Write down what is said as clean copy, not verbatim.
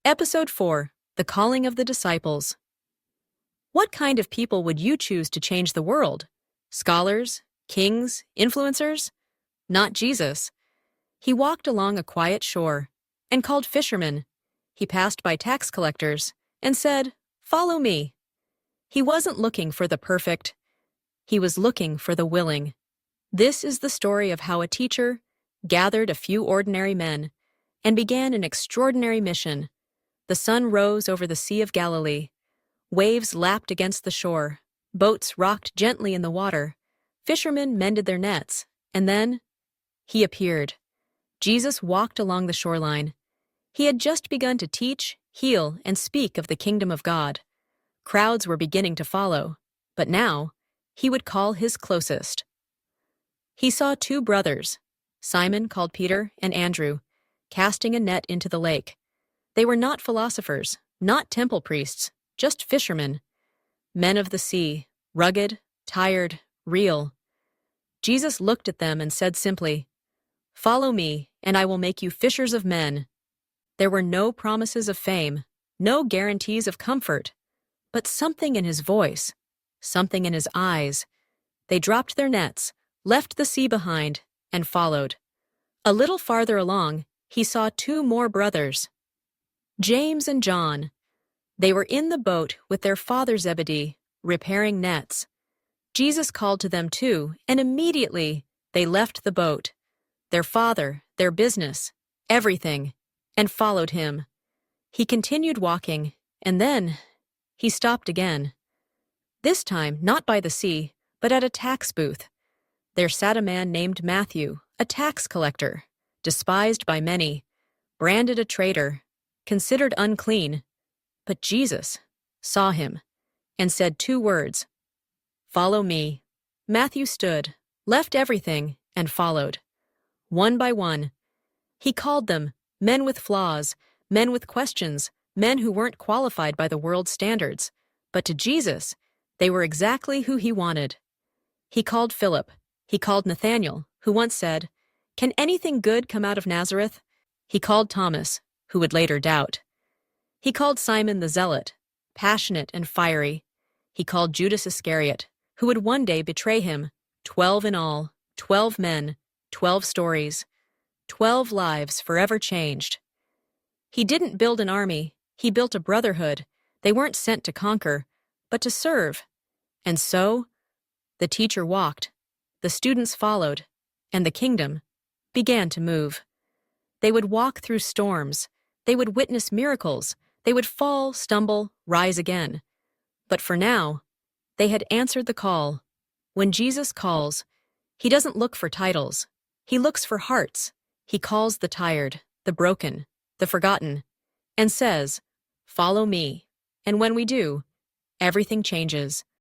Episode 4: The Calling of the Disciples. What kind of people would you choose to change the world? Scholars? Kings? Influencers? Not Jesus. He walked along a quiet shore and called fishermen. He passed by tax collectors and said, "Follow me." He wasn't looking for the perfect. He was looking for the willing. This is the story of how a teacher gathered a few ordinary men and began an extraordinary mission. The sun rose over the Sea of Galilee. Waves lapped against the shore. Boats rocked gently in the water. Fishermen mended their nets. And then, he appeared. Jesus walked along the shoreline. He had just begun to teach, heal, and speak of the kingdom of God. Crowds were beginning to follow, but now, he would call his closest. He saw two brothers, Simon, called Peter, and Andrew, casting a net into the lake. They were not philosophers, not temple priests, just fishermen. Men of the sea, rugged, tired, real. Jesus looked at them and said simply, "Follow me, and I will make you fishers of men." There were no promises of fame, no guarantees of comfort, but something in his voice, something in his eyes. They dropped their nets, left the sea behind, and followed. A little farther along, he saw two more brothers, James and John. They were in the boat with their father Zebedee, repairing nets. Jesus called to them too, and immediately they left the boat, their father, their business, everything, and followed him. He continued walking, and then he stopped again. This time, not by the sea, but at a tax booth. There sat a man named Matthew, a tax collector, despised by many, branded a traitor, considered unclean. But Jesus saw him and said two words, "Follow me." Matthew stood, left everything, and followed. One by one, he called them men with flaws, men with questions, men who weren't qualified by the world's standards. But to Jesus, they were exactly who he wanted. He called Philip. He called Nathanael, who once said, "Can anything good come out of Nazareth?" He called Thomas, who would later doubt. He called Simon the Zealot, passionate and fiery. He called Judas Iscariot, who would one day betray him. 12 in all, 12 men, 12 stories, 12 lives forever changed. He didn't build an army, he built a brotherhood. They weren't sent to conquer, but to serve. And so, the teacher walked, the students followed, and the kingdom began to move. They would walk through storms. They would witness miracles. They would fall, stumble, rise again. But for now, they had answered the call. When Jesus calls, he doesn't look for titles. He looks for hearts. He calls the tired, the broken, the forgotten, and says, "Follow me." And when we do, everything changes.